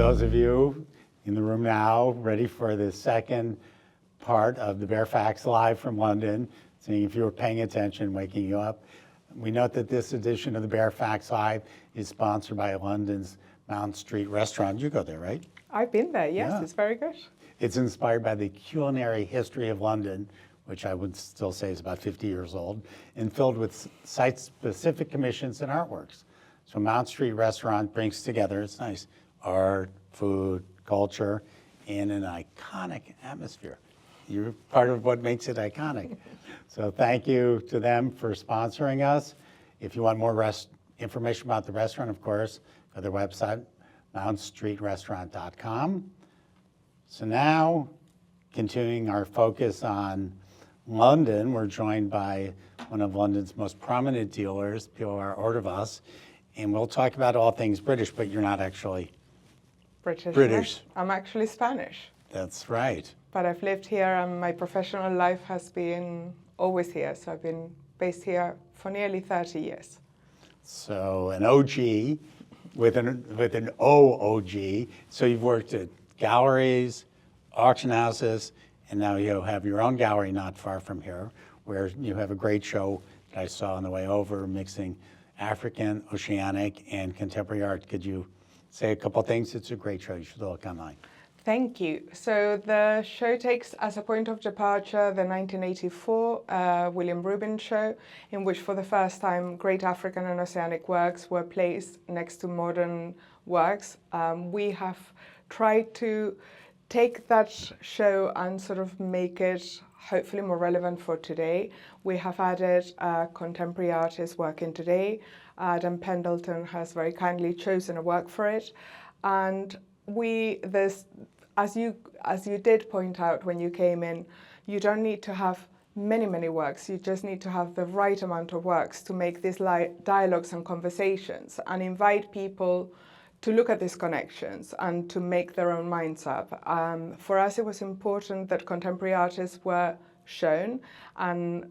those of you in the room now ready for the second part of the Baer Faxt Live from London, seeing if you were paying attention, waking you up. We note that this edition of the Baer Faxt Live is sponsored by London's Mount Street restaurant. You go there, right? I've been there, yes, Yeah. It's very good. It's inspired by the culinary history of London, which I would still say is about 50 years old, and filled with site-specific commissions and artworks. So Mount Street Restaurant brings together, it's nice, art, food, culture, in an iconic atmosphere. You're part of what makes it iconic. So thank you to them for sponsoring us. If you want more information about the restaurant, of course, go to their website, mountstreetrestaurant.com. So now, continuing our focus on London, we're joined by one of London's most prominent dealers, Pilar Ordovas, and we'll talk about all things British, but you're not actually British. British. I'm actually Spanish. That's right. But I've lived here and my professional life has been always here. So I've been based here for nearly 30 years. So an OG with an OOG. So you've worked at galleries, auction houses, and now you have your own gallery not far from here, where you have a great show that I saw on the way over, mixing African, oceanic, and contemporary art. Could you say a couple things? It's a great show. You should look online. Thank you. So the show takes as a point of departure the 1984 William Rubens show, in which for the first time great African and oceanic works were placed next to modern works. We have tried to take that show and sort of make it hopefully more relevant for today. We have added contemporary artists working today. Adam Pendleton has very kindly chosen a work for it. And as you did point out when you came in, you don't need to have many works. You just need to have the right amount of works to make these dialogues and conversations and invite people to look at these connections and to make their own minds up. For us, it was important that contemporary artists were shown, and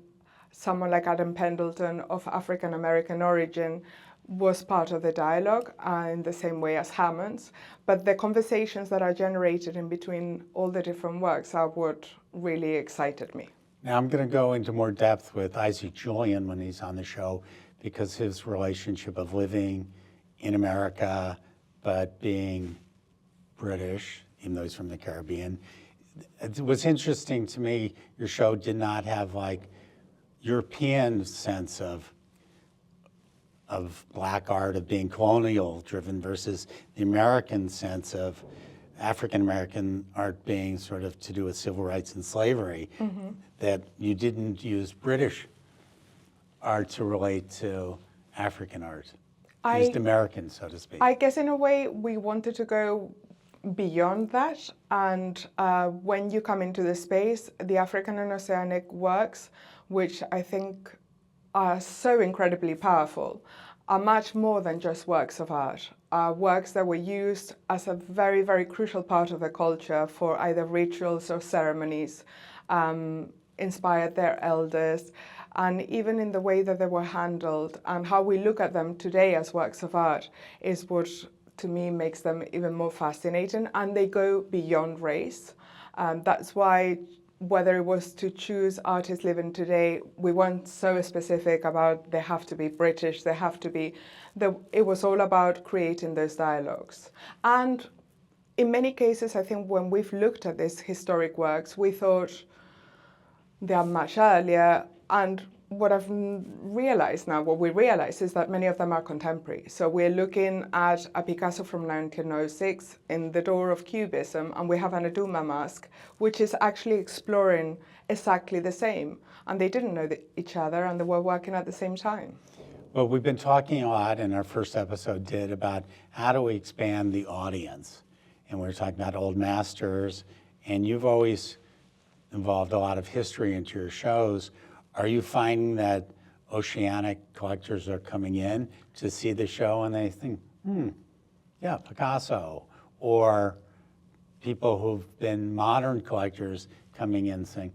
someone like Adam Pendleton of African American origin was part of the dialogue in the same way as Hammond's. But the conversations that are generated in between all the different works are what really excited me. Now I'm going to go into more depth with Isaac Julian when he's on the show, because his relationship of living in America but being British, even though he's from the Caribbean. It was interesting to me, your show did not have like European sense of black art, of being colonial driven, versus the American sense of African American art being sort of to do with civil rights and slavery, that you didn't use British art to relate to African art. Used American, so to speak. I guess in a way we wanted to go beyond that, and when you come into the space, the African and Oceanic works, which I think are so incredibly powerful, are much more than just works of art. Works that were used as a very crucial part of the culture for either rituals or ceremonies, inspired their elders, and even in the way that they were handled and how we look at them today as works of art is what, to me, makes them even more fascinating, and they go beyond race. That's why whether it was to choose artists living today, we weren't so specific about they have to be British, they have to be, it was all about creating those dialogues. And in many cases, I think when we've looked at these historic works, we thought they are much earlier, and what I've realized now, what we realize is that many of them are contemporary. So we're looking at a Picasso from 1906 in the door of Cubism, and we have an Aduma mask, which is actually exploring exactly the same. And they didn't know each other, and they were working at the same time. Well, we've been talking a lot, and our first episode did, about how do we expand the audience. And we were talking about old masters, and you've always involved a lot of history into your shows. Are you finding that oceanic collectors are coming in to see the show and they think, yeah, Picasso, or people who've been modern collectors coming in saying,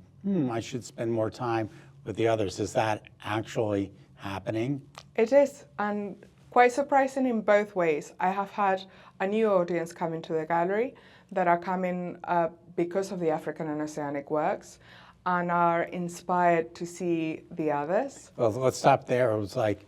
I should spend more time with the others? Is that actually happening? It is, and quite surprising in both ways. I have had a new audience come into the gallery that are coming because of the African and Oceanic works and are inspired to see the others. Well, let's stop there. It was like,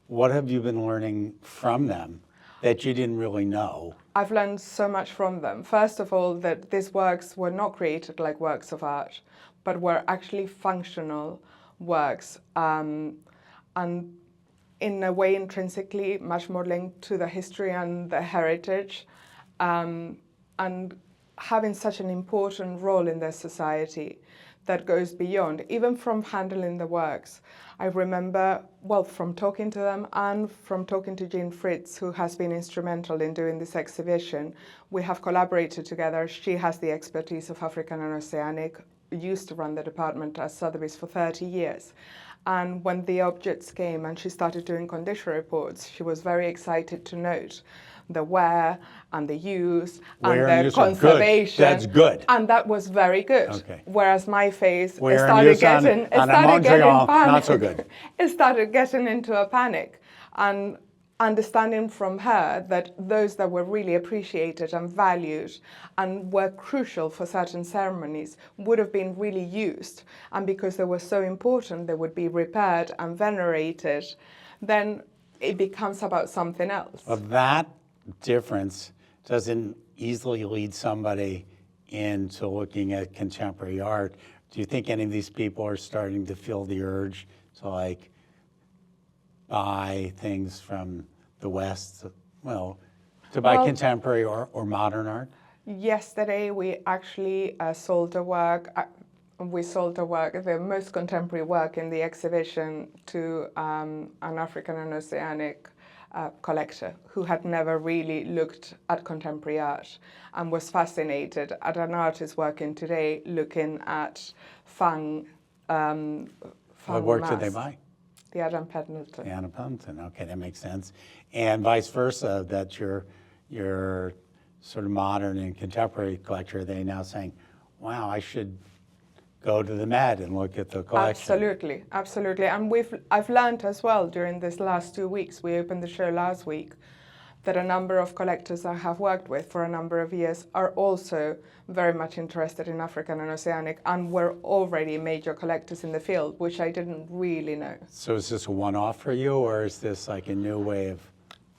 what have you been learning from them that you didn't really know? I've learned so much from them. First of all, that these works were not created like works of art, but were actually functional works, and in a way intrinsically much more linked to the history and the heritage, and having such an important role in their society that goes beyond, even from handling the works. I remember, well, from talking to them and from talking to Jean Fritz, who has been instrumental in doing this exhibition. We have collaborated together. She has the expertise of African and Oceanic, used to run the department at Sotheby's for 30 years. And when the objects came and she started doing condition reports, she was very excited to note the wear and the use Wear and use the are good. conservation. That's good. And that was very good. Okay. Whereas my face Wear and started use on getting a Montreal, panic. not so good. It started getting into a panic. And understanding from her that those that were really appreciated and valued and were crucial for certain ceremonies would have been really used, and because they were so important they would be repaired and venerated, then it becomes about something else. Well, that difference doesn't easily lead somebody into looking at contemporary art. Do you think any of these people are starting to feel the urge to like buy things from the West, well, to buy contemporary or modern art? Yesterday we actually sold a work. We sold a work, the most contemporary work in the exhibition, to an African and Oceanic collector who had never really looked at contemporary art and was fascinated at an artist working today looking at Fang. What work did they buy? The Adam Pendleton. The Adam Pendleton. Okay, that makes sense. And vice versa, that your sort of modern and contemporary collector, are they now saying, wow, I should go to the Met and look at the collection? Absolutely, absolutely. And I've learned as well during this last 2 weeks, we opened the show last week, that a number of collectors I have worked with for a number of years are also very much interested in African and Oceanic and were already major collectors in the field, which I didn't really know. So is this a one-off for you, or is this like a new way of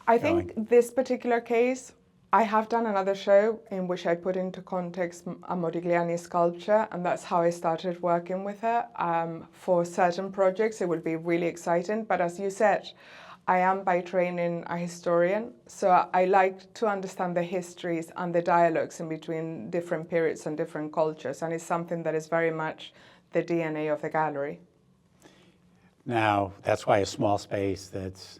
I going? think this particular case, I have done another show in which I put into context a Modigliani sculpture, and that's how I started working with her. For certain projects, it would be really exciting, but as you said, I am by training a historian, so I like to understand the histories and the dialogues in between different periods and different cultures, and it's something that is very much the DNA of the gallery. Now, that's why a small space that's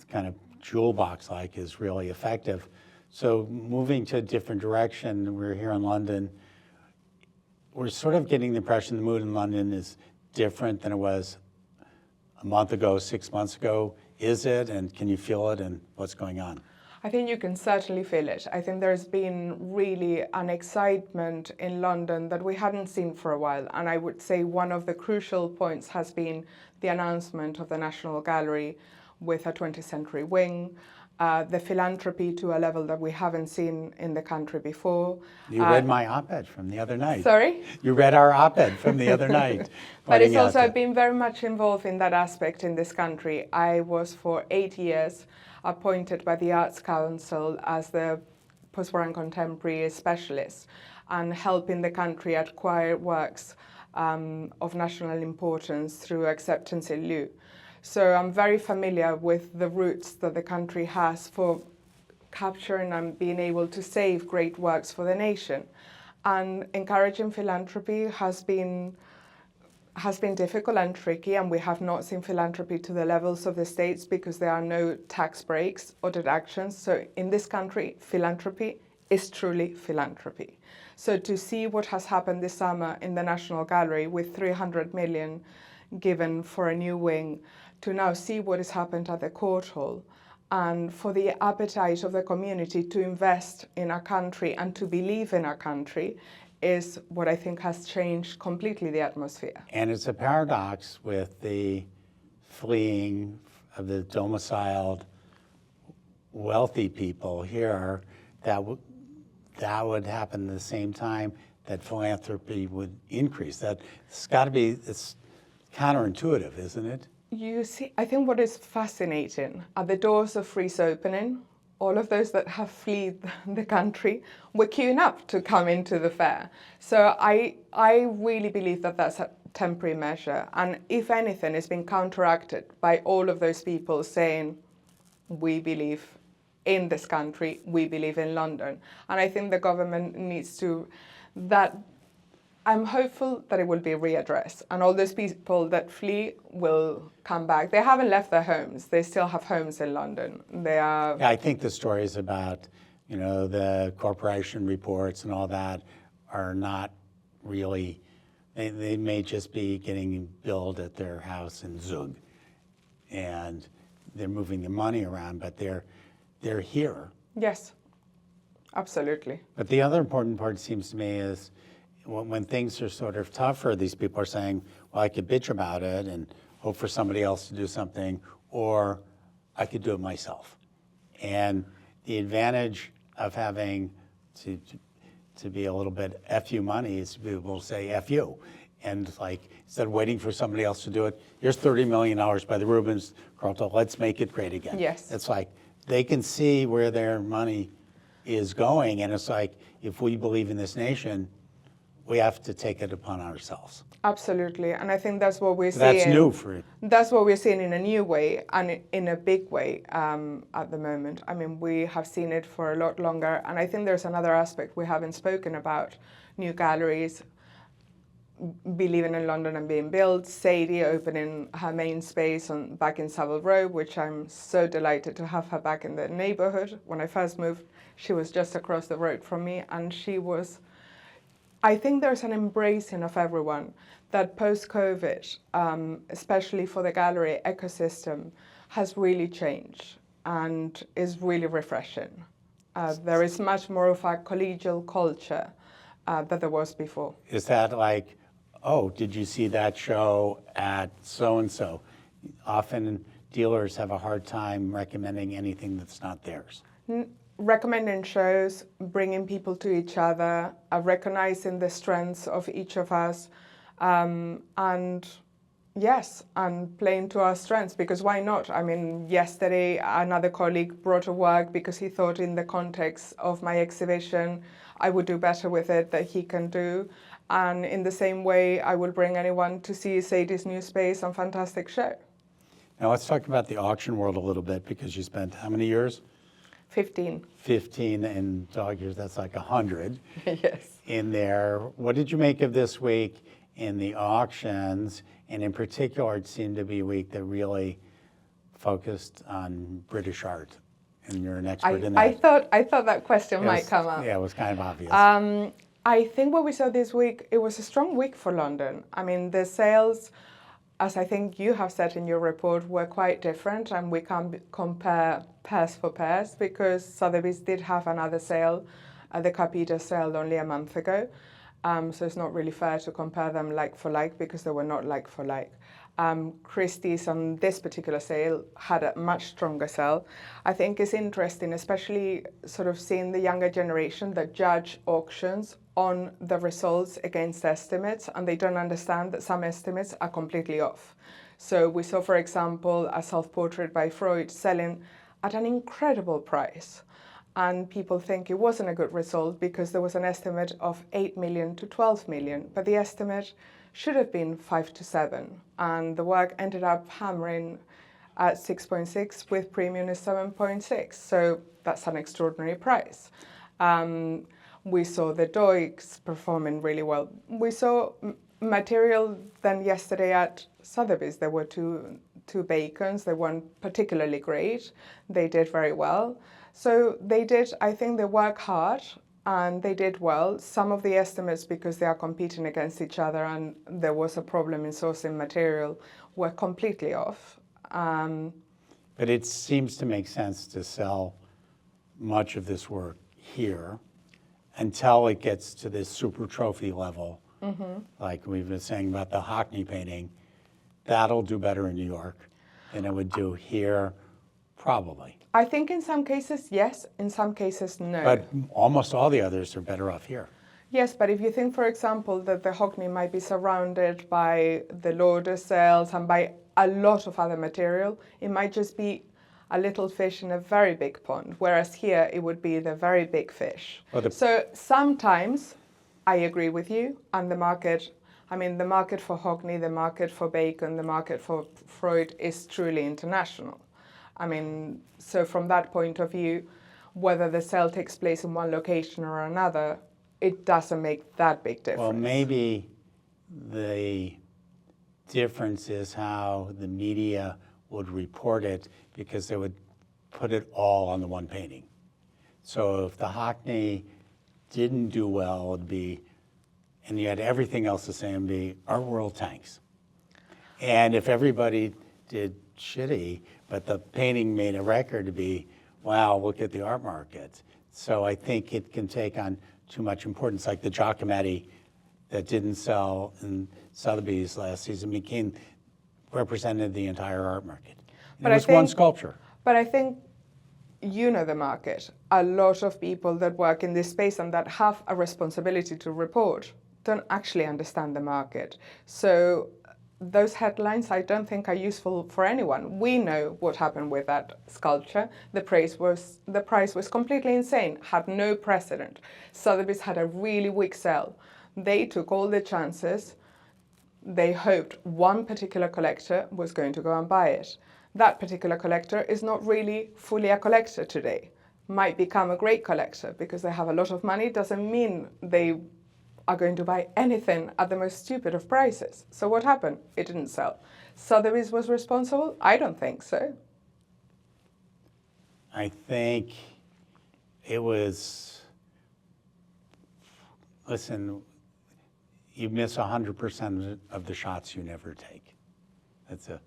kind of jewel box-like is really effective. So moving to a different direction, we're here in London. We're sort of getting the impression the mood in London is different than it was a month ago, 6 months ago. Is it, and can you feel it, and what's going on? I think you can certainly feel it. I think there's been really an excitement in London that we hadn't seen for a while. And I would say one of the crucial points has been the announcement of the National Gallery with a 20th century wing, the philanthropy to a level that we haven't seen in the country before. You read my op-ed from the other night. Sorry? You read our op-ed from the other night. But it's also, I've been very much involved in that aspect in this country. I was for 8 years appointed by the Arts Council as the post-war and contemporary specialist and helping the country acquire works of national importance through acceptance in lieu. So I'm very familiar with the routes that the country has for capturing and being able to save great works for the nation. And encouraging philanthropy has been difficult and tricky, and we have not seen philanthropy to the levels of the States because there are no tax breaks or deductions. So in this country, philanthropy is truly philanthropy. So to see what has happened this summer in the National Gallery with 300 million given for a new wing, to now see what has happened at the Court Hall, and for the appetite of the community to invest in our country and to believe in our country is what I think has changed completely the atmosphere. And it's a paradox with the fleeing of the domiciled wealthy people here, that would happen at the same time that philanthropy would increase. It's got to be, it's counterintuitive, isn't it? You see, I think what is fascinating are the doors of Frieze opening. All of those that have fled the country were queuing up to come into the fair. So I really believe that that's a temporary measure. And if anything, it's been counteracted by all of those people saying, we believe in this country, we believe in London. And I think the government needs to, I'm hopeful that it will be readdressed and all those people that flee will come back. They haven't left their homes. They still have homes in London. They are... Yeah, I think the stories about, the corporation reports and all that are not really, they may just be getting billed at their house in Zug. And they're moving their money around, but they're here. Yes, absolutely. But the other important part seems to me is when things are sort of tougher, these people are saying, well, I could bitch about it and hope for somebody else to do something, or I could do it myself. And the advantage of having to be a little bit F you money is to be able to say F you. And instead of waiting for somebody else to do it, here's $30 million by the Rubens, Carlton, let's make it great again. Yes. It's they can see where their money is going, and it's if we believe in this nation, we have to take it upon ourselves. Absolutely, and I think that's what we're seeing. That's new for you. That's what we're seeing in a new way and in a big way at the moment. I mean, we have seen it for a lot longer, and I think there's another aspect we haven't spoken about. New galleries, believing in London and being built. Sadie opening her main space back in Savile Row, which I'm so delighted to have her back in the neighborhood. When I first moved, she was just across the road from me, and she was... I think there's an embracing of everyone that post-COVID, especially for the gallery ecosystem, has really changed and is really refreshing. There is much more of a collegial culture than there was before. Is that oh, did you see that show at so-and-so? Often dealers have a hard time recommending anything that's not theirs. Recommending shows, bringing people to each other, recognizing the strengths of each of us, and yes, and playing to our strengths, because why not? I mean, yesterday another colleague brought a work because he thought in the context of my exhibition I would do better with it than he can do. And in the same way, I will bring anyone to see Sadie's new space and fantastic show. Now let's talk about the auction world a little bit, because you spent how many years? 15. 15, and dog years, that's 100 Yes. in there. What did you make of this week in the auctions? And in particular, it seemed to be a week that really focused on British art. And you're an expert in that. I thought that question might come up. Yeah, it was kind of obvious. I think what we saw this week, it was a strong week for London. I mean, the sales, as I think you have said in your report, were quite different, and we can't compare pairs for pairs because Sotheby's did have another sale, the Capita sale only a month ago. So it's not really fair to compare them like for like because they were not like for like. Christie's on this particular sale had a much stronger sale. I think it's interesting, especially sort of seeing the younger generation that judge auctions on the results against estimates, and they don't understand that some estimates are completely off. So we saw, for example, a self-portrait by Freud selling at an incredible price. And people think it wasn't a good result because there was an estimate of 8 million to 12 million, but the estimate should have been 5 to 7. And the work ended up hammering at 6.6 with premium is 7.6. So that's an extraordinary price. We saw the Doiks performing really well. We saw material then yesterday at Sotheby's. There were two Bacons. They weren't particularly great. They did very well. So they did, I think they work hard and they did well. Some of the estimates, because they are competing against each other and there was a problem in sourcing material, were completely off. But it seems to make sense to sell much of this work here until it gets to this super trophy level, like we've been saying about the Hockney painting. That'll do better in New York than it would do here, Probably. I think in some cases, yes. In some cases, no. But almost all the others are better off here. Yes, but if you think, for example, that the Hockney might be surrounded by the Lauder cells and by a lot of other material, it might just be a little fish in a very big pond, whereas here it would be the very big fish. Well, So sometimes I agree with you, and the market for Hockney, the market for Bacon, the market for Freud is truly international. So from that point of view, whether the cell takes place in one location or another, it doesn't make that big difference. Well, maybe the difference is how the media would report it, because they would put it all on the one painting. So if the Hockney didn't do well, it'd be, and you had everything else the same, be Art World tanks. And if everybody did shitty, but the painting made a record to be, wow, look at the art market. So I think it can take on too much importance, like the Giacometti that didn't sell in Sotheby's last season represented the entire art market. And it was one sculpture. But I think you know the market. A lot of people that work in this space and that have a responsibility to report don't actually understand the market. So those headlines I don't think are useful for anyone. We know what happened with that sculpture. The price was completely insane, had no precedent. Sotheby's had a really weak sell. They took all the chances. They hoped one particular collector was going to go and buy it. That particular collector is not really fully a collector today. Might become a great collector because they have a lot of money. Doesn't mean they are going to buy anything at the most stupid of prices. So what happened? It didn't sell. Sotheby's was responsible? I don't think so. I think it was, listen, you miss 100% of the shots you never take. That's a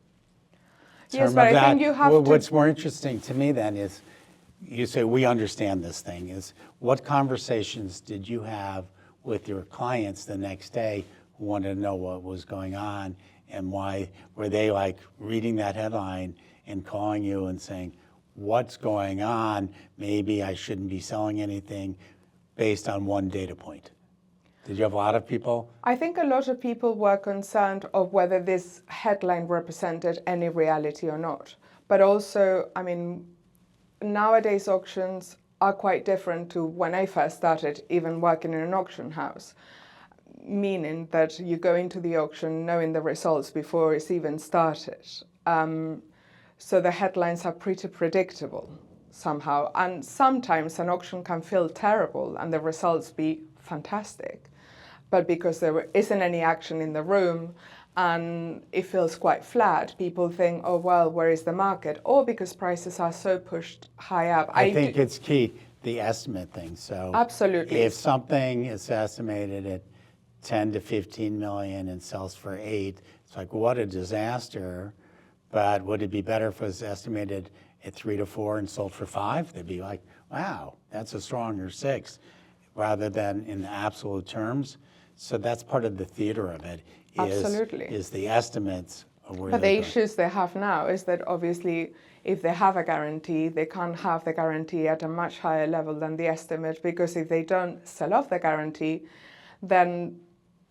Yes, term but of I that. think you have to. What's more interesting to me then is, you say, we understand this thing, is what conversations did you have with your clients the next day who wanted to know what was going on, and why were they like reading that headline and calling you and saying, what's going on? Maybe I shouldn't be selling anything based on one data point. Did you have a lot of people? I think a lot of people were concerned of whether this headline represented any reality or not. But also, nowadays auctions are quite different to when I first started even working in an auction house, meaning that you go into the auction knowing the results before it's even started. So the headlines are pretty predictable somehow. And sometimes an auction can feel terrible and the results be fantastic. But because there isn't any action in the room and it feels quite flat, people think, oh, well, where is the market? Or because prices are so pushed high up. I think it's key, the estimate thing. So absolutely. If something is estimated at 10 to 15 million and sells for 8, it's like, what a disaster. But would it be better if it was estimated at 3 to 4 and sold for 5? They'd be like, wow, that's a stronger 6, rather than in absolute terms. So that's part of the theater of it, is the estimates of where But the issues they have now is that obviously if they have a guarantee, they can't have the guarantee at a much higher level than the estimate, because if they don't sell off the guarantee, then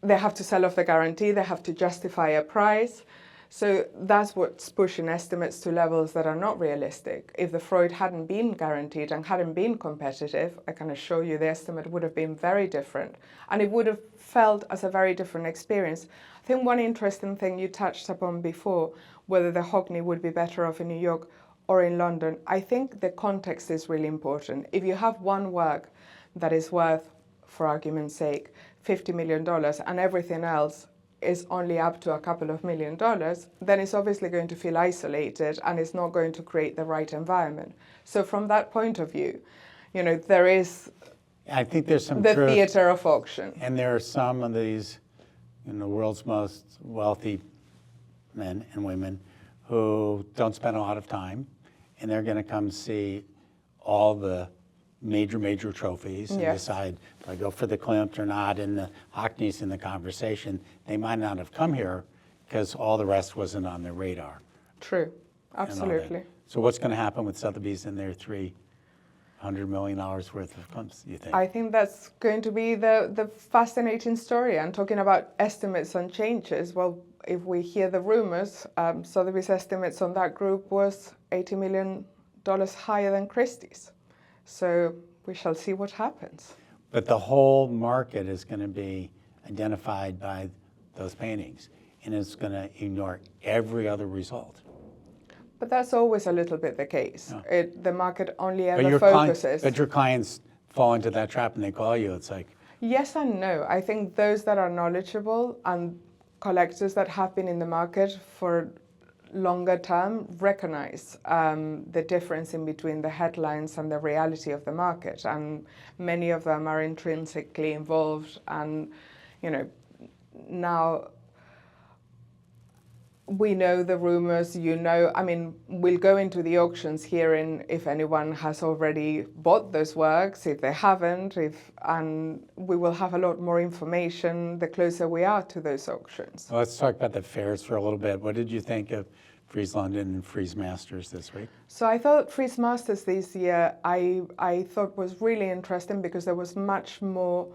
they have to sell off the guarantee, they have to justify a price. So that's what's pushing estimates to levels that are not realistic. If the Freud hadn't been guaranteed and hadn't been competitive, I can assure you the estimate would have been very different. And it would have felt as a very different experience. I think one interesting thing you touched upon before, whether the Hockney would be better off in New York or in London, I think the context is really important. If you have one work that is worth, for argument's sake, $50 million and everything else is only up to a couple of $1 million, then it's obviously going to feel isolated and it's not going to create the right environment. So from that point of view, there is, I think there's some the truth. theater of auction. And there are some of these, the world's most wealthy men and women who don't spend a lot of time, and they're going to come see all the major trophies and decide if I go for the Klimt or not, and the Hockney's in the conversation. They might not have come here because all the rest wasn't on their radar. True, absolutely. So what's going to happen with Sotheby's and their $300 million worth of clumps, you think? I think that's going to be the fascinating story. And talking about estimates and changes, well, if we hear the rumors, Sotheby's estimates on that group was $80 million higher than Christie's. So we shall see what happens. But the whole market is going to be identified by those paintings, and it's going to ignore every other result. But that's always a little bit the case. Yeah. The market only But ever your focuses. but your clients fall into that trap and they call you. It's like, Yes and no. I think those that are knowledgeable and collectors that have been in the market for longer term recognize the difference in between the headlines and the reality of the market. And many of them are intrinsically involved. And, you know, now we know the rumors, you know, I mean, we'll go into the auctions hearing if anyone has already bought those works, if they haven't, and we will have a lot more information the closer we are to those auctions. well, let's talk about the fairs for a little bit. What did you think of Frieze London and Frieze Masters this week? So I thought Frieze Masters this year, I thought was really interesting because there was much more,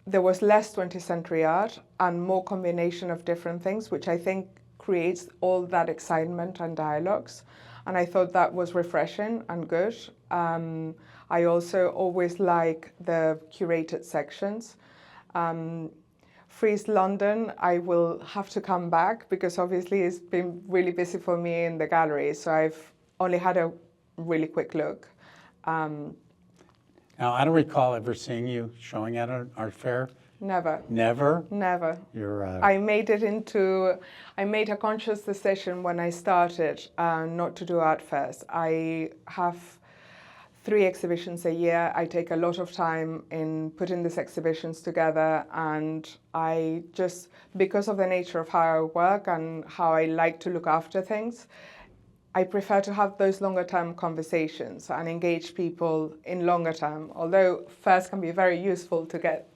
there was less 20th century art and more combination of different things, which I think creates all that excitement and dialogues. And I thought that was refreshing and good. I also always like the curated sections. Frieze London, I will have to come back because obviously it's been really busy for me in the gallery. So I've only had a really quick look. Now, I don't recall ever seeing you showing at an art fair. Never. Never? Never. You're, I made a conscious decision when I started not to do art fairs. I have 3 exhibitions a year. I take a lot of time in putting these exhibitions together, and I just, because of the nature of how I work and how I like to look after things, I prefer to have those longer term conversations and engage people in longer term, although fairs can be very useful to get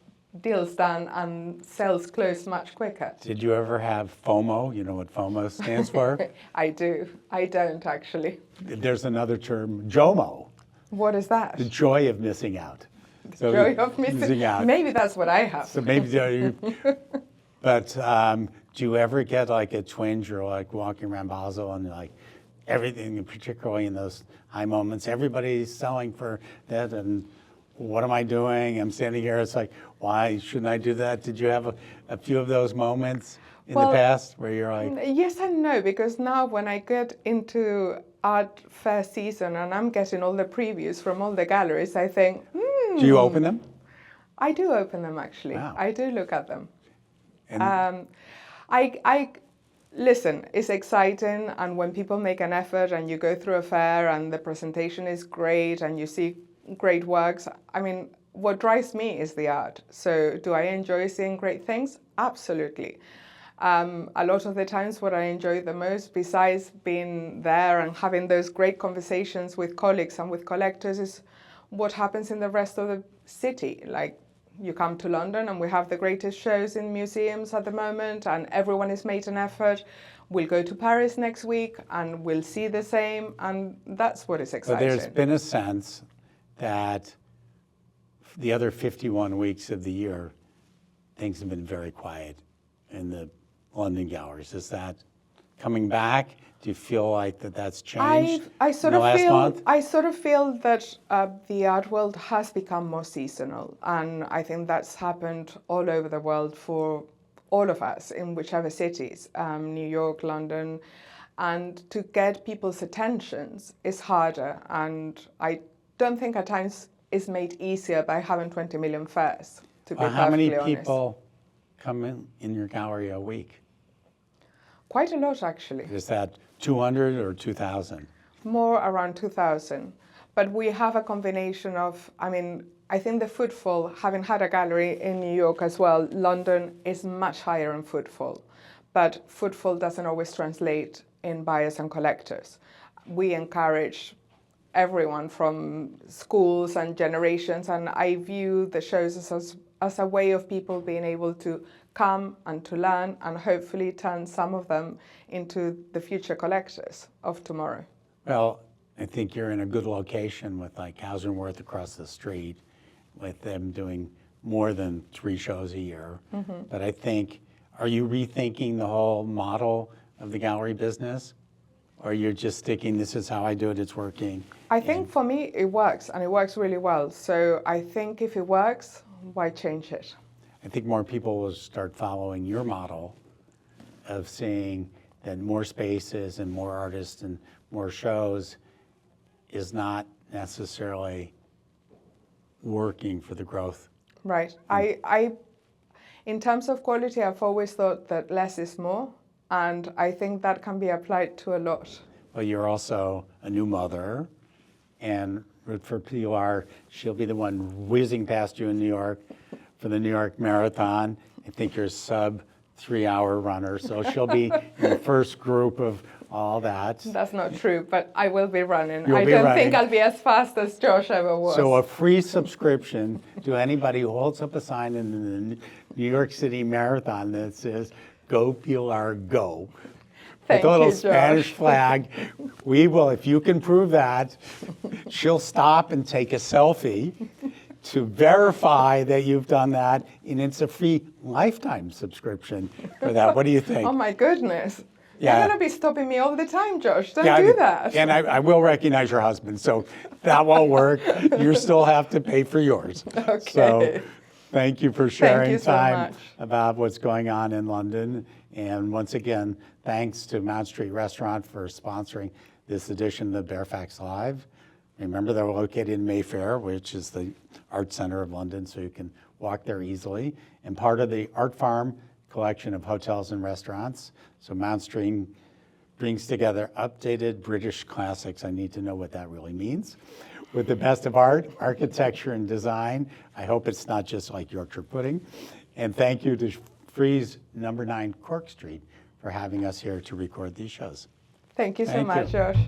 deals done and sales closed much quicker. Did you ever have FOMO? You know what FOMO stands for? I do. I don't actually. There's another term, JOMO, What is that? the joy of missing out. So Joy of missing out. Maybe that's what I have. So maybe, but do you ever get like a twinge or like walking around Basel and like everything, particularly in those high moments, everybody's selling for that and what am I doing? I'm standing here, it's like, why shouldn't I do that? Did you have a few of those moments in the past where you're like... Yes and no, because now when I get into art fair season and I'm getting all the previews from all the galleries, I think, Do you open them? I do open them actually. Wow. I do look at them. And I listen, it's exciting, and when people make an effort and you go through a fair and the presentation is great and you see great works, I mean, what drives me is the art. So do I enjoy seeing great things? Absolutely. A lot of the times what I enjoy the most, besides being there and having those great conversations with colleagues and with collectors, is what happens in the rest of the city. Like, you come to London and we have the greatest shows in museums at the moment and everyone has made an effort. We'll go to Paris next week and we'll see the same, and that's what is exciting. But there's been a sense that the other 51 weeks of the year, things have been very quiet in the London galleries. Is that coming back? Do you feel like that's changed I in the last month? I sort of feel that the art world has become more seasonal, and I think that's happened all over the world for all of us in whichever cities, New York, London, and to get people's attentions is harder, and I don't think at times it's made easier by having 20 million fairs, to be How many perfectly honest. people come in your gallery a week? Quite a lot, actually. Is that 200 or 2,000? More around 2,000. But we have a combination of, I mean, I think the footfall, having had a gallery in New York as well, London is much higher in footfall. But footfall doesn't always translate in buyers and collectors. We encourage everyone from schools and generations, and I view the shows as a way of people being able to come and to learn and hopefully turn some of them into the future collectors of tomorrow. Well, I think you're in a good location with like Hausenworth across the street, with them doing more than 3 shows a year. But I think, are you rethinking the whole model of the gallery business? Or you're just sticking, this is how I do it, it's working? I think for me it works, and it works really well. So I think if it works, why change it? I think more people will start following your model of seeing that more spaces and more artists and more shows is not necessarily working for the growth. Right. In terms of quality, I've always thought that less is more, and I think that can be applied to a lot. Well, you're also a new mother, and for Pilar, she'll be the one whizzing past you in New York for the New York Marathon. I think you're a sub 3-hour runner, so she'll be in the first group of all that. That's not true, but I will be running. You'll I be don't running. think I'll be as fast as Josh ever was. So a free subscription to anybody who holds up a sign in the New York City Marathon that says, "Go Pilar, go." Thank With a little you, Josh. Spanish flag. We will, if you can prove that, she'll stop and take a selfie to verify that you've done that, and it's a free lifetime subscription for that. What do you think? Oh my goodness. Yeah. You're going to be stopping me all the time, Josh. Don't Yeah, do that. And I will recognize your husband, so that won't work. You still have to pay for yours. Okay. So thank you for sharing you so time much. about what's going on in London. And once again, thanks to Mount Street Restaurant for sponsoring this edition of Baer Faxt Live. Remember, they're located in Mayfair, which is the art center of London, so you can walk there easily. And part of the Art Farm collection of hotels and restaurants. So Mount Street brings together updated British classics. I need to know what that really means. With the best of art, architecture, and design. I hope it's not just like Yorkshire pudding. And thank you to Frieze number 9 Cork Street for having us here to record these shows. Thank you so Thank much, you. Josh.